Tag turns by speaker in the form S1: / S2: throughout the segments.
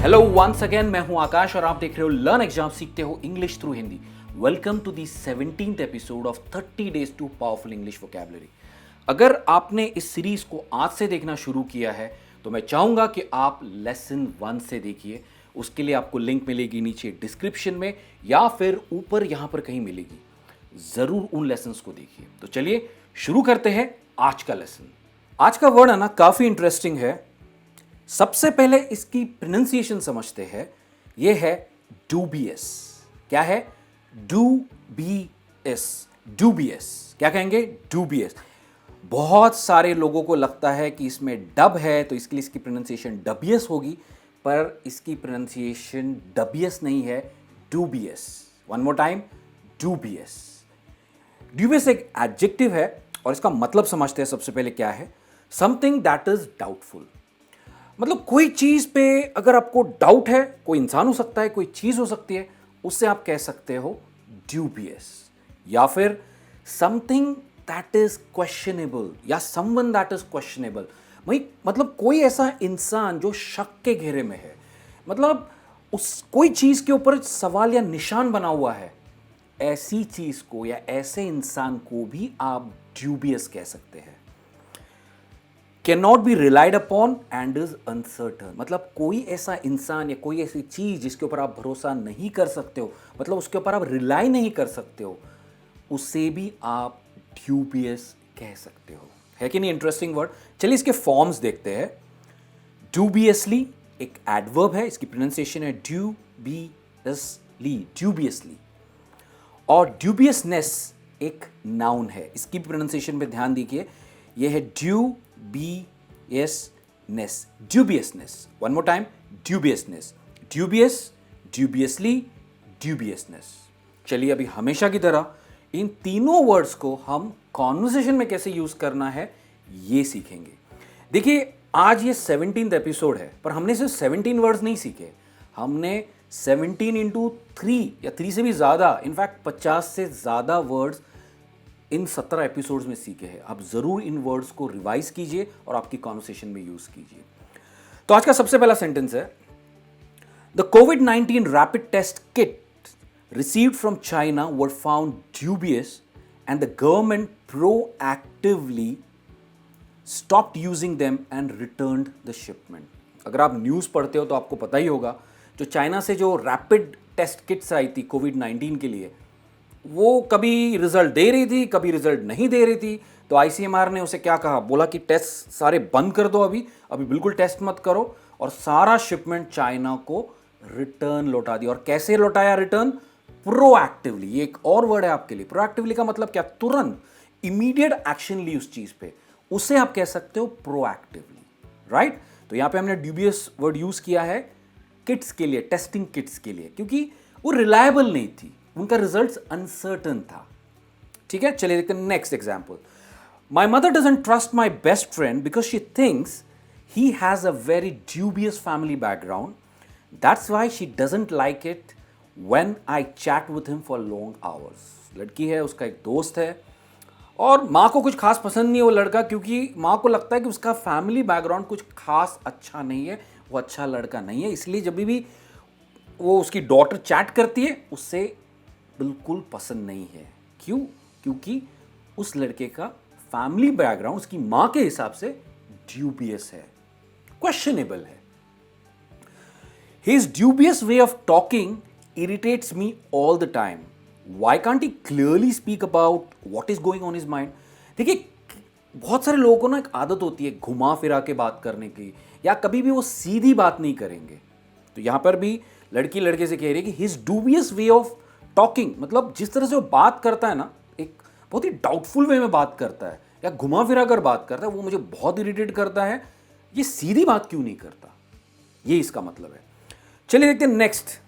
S1: Hello once again, मैं हूं आकाश और आप देख रहे हो लर्न एग्जाम सीखते हो English through Hindi. Welcome to the 17th episode of 30 days to powerful English vocabulary. अगर आपने इस सीरीज को आज से देखना शुरू किया है तो मैं चाहूंगा कि आप लेसन 1 से देखिए। उसके लिए आपको लिंक मिलेगी नीचे डिस्क्रिप्शन में या फिर ऊपर यहां पर कहीं मिलेगी। जरूर उन लेसन्स को देखिए। तो चलिए शुरू करते हैं आज का लेसन। आज का वर्ड है ना, काफी इंटरेस्टिंग है। सबसे पहले इसकी प्रोनाउंसिएशन समझते हैं। यह है डूबियस। क्या है? डूबीएस। डूबियस क्या कहेंगे? डूबियस। बहुत सारे लोगों को लगता है कि इसमें डब है तो इसके लिए इसकी प्रोनाउंसिएशन डबियस होगी, पर इसकी प्रोनाउंसिएशन डबियस नहीं है, dubious. One more time, dubious. Dubious एक एडजेक्टिव है और इसका मतलब समझते हैं सबसे पहले क्या है। Something that is doubtful. मतलब कोई चीज पे अगर आपको डाउट है, कोई इंसान हो सकता है, कोई चीज हो सकती है, उससे आप कह सकते हो ड्यूबियस। या फिर समथिंग दैट इज क्वेश्चनेबल या समवन दैट इज क्वेश्चनेबल। भाई मतलब कोई ऐसा इंसान जो शक के घेरे में है, मतलब उस कोई चीज के ऊपर सवाल या निशान बना हुआ है, ऐसी चीज को या ऐसे इंसान को भी आप ड्यूबियस कह सकते हैं। Cannot be relied upon and is uncertain. मतलब कोई ऐसा इंसान या कोई ऐसी चीज जिसके ऊपर आप भरोसा नहीं कर सकते हो, मतलब उसके ऊपर आप रिलाई नहीं कर सकते हो, उसे भी आप ड्यूबियस कह सकते हो। है कि नहीं इंटरेस्टिंग वर्ड? चलिए इसके फॉर्म्स देखते हैं। ड्यूबियसली एक एडवर्ब है, इसकी प्रोनाउंसिएशन है ड्यूबियसली, ड्यूबियसली। और ड्यूबियसनेस एक नाउन है, इसकी प्रोनाउंसिएशन पे ध्यान दीजिए। यह है dubiousness, dubiousness. One more time, dubiousness. Dubious, dubiously, dubiousness. चलिए अभी हमेशा की तरह इन तीनों वर्ड्स को हम कॉन्वर्सेशन में कैसे यूज करना है ये सीखेंगे। देखिए आज ये 17th एपिसोड है, पर हमने सिर्फ 17 वर्ड्स नहीं सीखे। हमने 17 इंटू 3 या 3 से भी ज़्यादा, इनफैक्ट 50 से ज़्यादा वर्ड्स इन 17 एपिसोड्स में सीखे हैं। आप ज़रूर इन वर्ड्स को रिवाइज कीजिए और आपकी कॉन्वर्सेशन में यूज़ कीजिए। तो आज का सबसे पहला सेंटेंस है, the COVID rapid test kit received from China were found dubious and the government proactively stopped using them and returned the shipment. अगर आप न्यूज़ पढ़ते हो तो आपको पता ही होगा, जो चाइना से जो रैपिड टेस्ट किट्स आई थी कोविड-19 के लिए, वो कभी रिजल्ट दे रही थी, कभी रिजल्ट नहीं दे रही थी। तो आईसीएमआर ने उसे क्या कहा, बोला कि टेस्ट सारे बंद कर दो, अभी बिल्कुल टेस्ट मत करो, और सारा शिपमेंट चाइना को रिटर्न लौटा दिया। और कैसे लौटाया रिटर्न? प्रोएक्टिवली। ये एक और वर्ड है आपके लिए। प्रोएक्टिवली का मतलब क्या? तुरंत, इमीडिएट एक्शन ली उस चीज पे, उसे आप कह सकते हो प्रोएक्टिवली, राइट? तो यहां पे हमने ड्यूबियस वर्ड यूज किया है किट्स के लिए, टेस्टिंग किट्स के लिए, क्योंकि वो रिलायबल नहीं थी, उनका रिजल्ट अनसर्टन था। ठीक है, चलिए देखते हैं next example. My mother doesn't trust my best friend because she thinks he has a very dubious family background, that's why she doesn't like it When I chat with him for long hours. लड़की है, उसका एक दोस्त है और माँ को कुछ खास पसंद नहीं है वो लड़का, क्योंकि माँ को लगता है कि उसका फैमिली बैकग्राउंड कुछ खास अच्छा नहीं है, वो अच्छा लड़का नहीं है। इसलिए जब भी वो उसकी डॉटर चैट करती है उससे बिल्कुल पसंद नहीं है। क्यों? क्योंकि उस लड़के का फैमिली बैकग्राउंड उसकी माँ के हिसाब से ड्यूबियस है, क्वेश्चनेबल है। His dubious way of talking irritates me all the time. Why can't he clearly speak about what is going on his mind? देखिए बहुत सारे लोगों को ना एक आदत होती है घुमा फिरा के बात करने की, या कभी भी वो सीधी बात नहीं करेंगे। तो यहाँ पर भी लड़की लड़के से कह रही है कि his dubious way of talking, मतलब जिस तरह से वो बात करता है ना, एक बहुत ही डाउटफुल वे में बात करता है या घुमा फिरा कर बात करता है, वो मुझे बहुत इरिटेट करता है। ये सीधी बात क्यों नहीं करता, ये इसका मतलब है। चलिए देखते हैं next.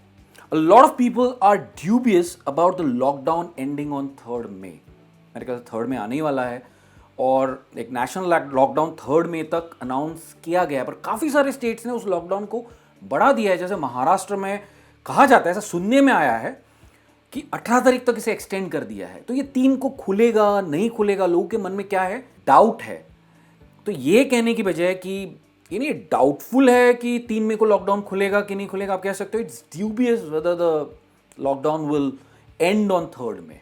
S1: A lot of people are dubious about the lockdown ending on 3rd May. मेरे ख्याल से 3rd May आने ही वाला है और एक नेशनल लॉकडाउन 3rd May तक अनाउंस किया गया है, पर काफ़ी सारे स्टेट्स ने उस लॉकडाउन को बढ़ा दिया है। जैसे महाराष्ट्र में कहा जाता है, ऐसा सुनने में आया है कि 18 तारीख तक इसे एक्सटेंड कर दिया है। तो ये 3 को खुलेगा नहीं खुलेगा, लोगों के मन में क्या है, डाउट है। तो ये कहने की बजाय कि ये नहीं डाउटफुल है कि 3 मई को लॉकडाउन खुलेगा कि नहीं खुलेगा, आप कह सकते हो it's dubious whether the lockdown will and on 3 मई।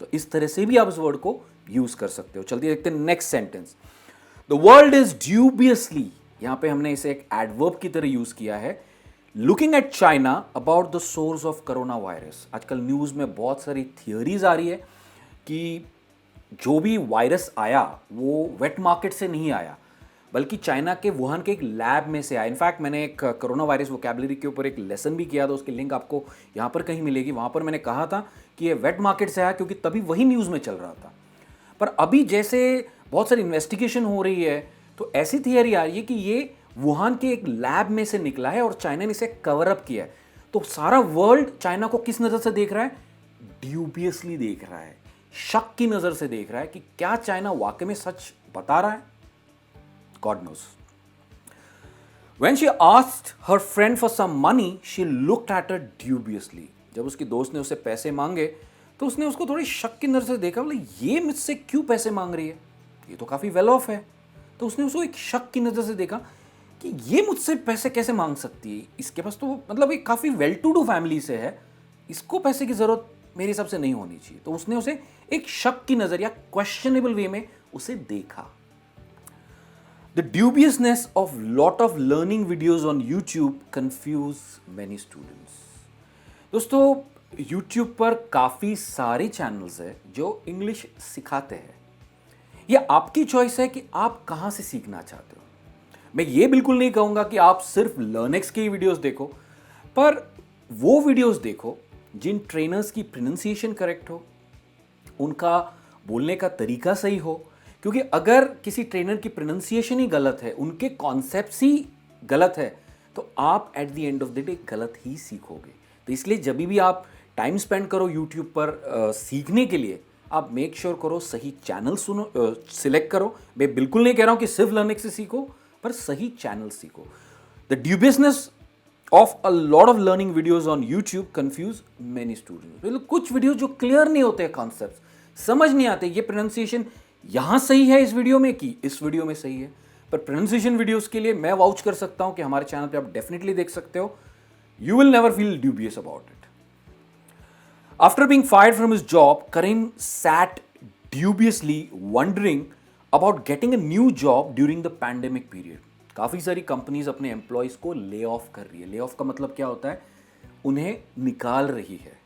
S1: तो इस तरह से भी आप इस वर्ड को यूज कर सकते हो। चलते देखते हैं next sentence. The world is dubiously, यहां पे हमने इसे एक एडवर्ब की तरह यूज किया है, looking at China about the source of corona virus. आजकल न्यूज में बहुत सारी थियोरीज आ रही है कि जो भी वायरस आया वो वेट मार्केट से नहीं आया, बल्कि चाइना के वुहान के एक लैब में से आया। इनफैक्ट मैंने एक कोरोना वायरस वोकैबुलरी के ऊपर एक लेसन भी किया था, उसकी लिंक आपको यहाँ पर कहीं मिलेगी। वहाँ पर मैंने कहा था कि ये वेट मार्केट से आया, क्योंकि तभी वही न्यूज़ में चल रहा था। पर अभी जैसे बहुत सारी इन्वेस्टिगेशन हो रही है, तो ऐसी थियरी आ रही है कि ये वुहान के एक लैब में से निकला है और चाइना ने इसे कवर अप किया है। तो सारा वर्ल्ड चाइना को किस नज़र से देख रहा है? ड्यूबियसली देख रहा है, शक की नज़र से देख रहा है कि क्या चाइना वाकई में सच बता रहा है? God knows. When she asked her friend for some money, she looked at her dubiously. जब उसकी दोस्त ने उससे पैसे मांगे तो उसने उसको थोड़ी शक की नज़र से देखा, बोले ये मुझसे क्यों पैसे मांग रही है, ये तो काफ़ी वेल ऑफ है। तो उसने उसको एक शक की नज़र से देखा कि ये मुझसे पैसे कैसे मांग सकती है, इसके पास तो मतलब एक काफ़ी वेल टू डू फैमिली से है, इसको पैसे की ज़रूरत मेरे हिसाब से नहीं होनी चाहिए। तो उसने उसे एक शक की नज़र या क्वेश्चनेबल वे में उसे देखा। The dubiousness of lot of learning videos on YouTube confuse many students. दोस्तों, YouTube पर काफ़ी सारे चैनल्स हैं जो इंग्लिश सिखाते हैं। ये आपकी चॉइस है कि आप कहाँ से सीखना चाहते हो। मैं ये बिल्कुल नहीं कहूँगा कि आप सिर्फ लर्नेक्स के ही वीडियोस देखो, पर वो वीडियोस देखो जिन ट्रेनर्स की प्रोनाउंसिएशन करेक्ट हो, उनका बोलने का तरीका सही हो। क्योंकि अगर किसी ट्रेनर की प्रोनाउंसिएशन ही गलत है, उनके कॉन्सेप्ट्स ही गलत है, तो आप at the end of the day गलत ही सीखोगे। तो इसलिए जब भी आप टाइम स्पेंड करो यूट्यूब पर सीखने के लिए, आप मेक श्योर करो सही चैनल सुनो, सिलेक्ट करो। मैं बिल्कुल नहीं कह रहा हूँ कि सिर्फ लर्निंग से सीखो, पर सही चैनल सीखो। The dubiousness of a lot of learning videos on YouTube confuse many students. कुछ वीडियो जो क्लियर नहीं होते, कॉन्सेप्ट समझ नहीं आते, ये प्रोनाउंसिएशन यहां सही है इस वीडियो में कि इस वीडियो में सही है। पर प्रोनाउंसिएशन वीडियोस के लिए मैं वाउच कर सकता हूं कि हमारे चैनल पे आप डेफिनेटली देख सकते हो। You will never feel dubious about it. After being fired from his job, Karim sat dubiously wondering about getting a new job during the pandemic period. काफी सारी कंपनीज अपने एम्प्लॉयज को ले ऑफ कर रही है। ले ऑफ का मतलब क्या होता है? उन्हें निकाल रही है।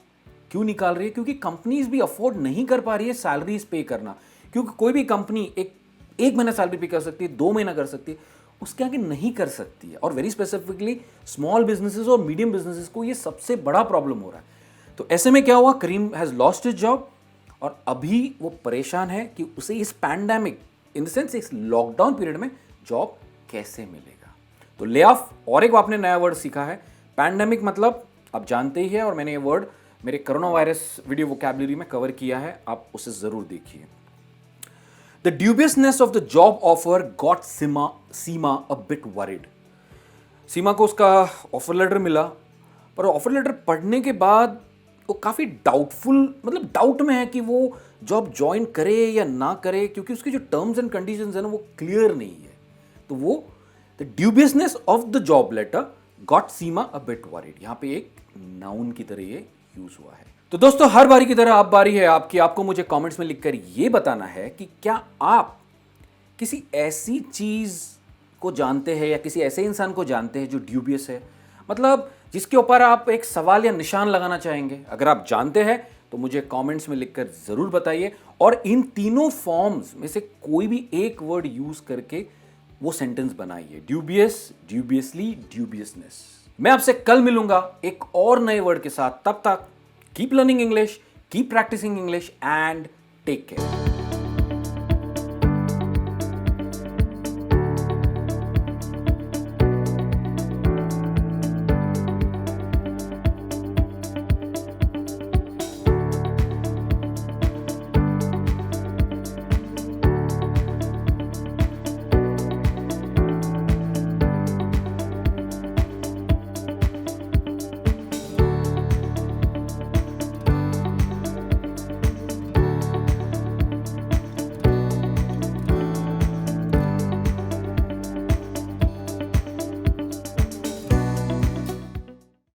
S1: क्यों निकाल रही है? क्योंकि कंपनीज भी अफोर्ड नहीं कर पा रही है सैलरीज पे करना। क्योंकि कोई भी कंपनी एक महीना सैलरी पे कर सकती है, 2 महीना कर सकती है, उसके आगे नहीं कर सकती है। और वेरी स्पेसिफिकली स्मॉल बिजनेसेस और मीडियम बिजनेसेस को ये सबसे बड़ा प्रॉब्लम हो रहा है। तो ऐसे में क्या हुआ? करीम हैज लॉस्ट हिज जॉब और अभी वो परेशान है कि उसे इस पैंडेमिक, इन द सेंस इस लॉकडाउन पीरियड में जॉब कैसे मिलेगा। तो ले ऑफ, और एक आपने नया वर्ड सीखा है। पैंडेमिक मतलब आप जानते ही है, और मैंने ये वर्ड मेरे कोरोना वायरस वीडियो वोकैबुलरी में कवर किया है, आप उसे जरूर देखिए। The dubiousness of the job offer got Seema a bit worried. सीमा को उसका ऑफर लेटर मिला, पर ऑफर लेटर पढ़ने के बाद वो काफ़ी डाउटफुल, मतलब डाउट में है कि वो जॉब ज्वाइन करे या ना करे, क्योंकि उसकी जो टर्म्स एंड कंडीशंस है ना, वो क्लियर नहीं है। तो वो the dubiousness of the job letter got Seema a bit worried, यहाँ पे एक नाउन की तरह ये यूज हुआ है। तो दोस्तों, हर बारी की तरह अब बारी है आपकी। आपको मुझे कमेंट्स में लिखकर ये बताना है कि क्या आप किसी ऐसी चीज को जानते हैं या किसी ऐसे इंसान को जानते हैं जो ड्यूबियस है, मतलब जिसके ऊपर आप एक सवाल या निशान लगाना चाहेंगे। अगर आप जानते हैं तो मुझे कमेंट्स में लिखकर जरूर बताइए, और इन तीनों फॉर्म्स में से कोई भी एक वर्ड यूज करके वो सेंटेंस बनाइए। Dubious, dubiously, ड्यूबियसनेस। मैं आपसे कल मिलूंगा एक और नए वर्ड के साथ। तब तक keep learning English, keep practising English and take care.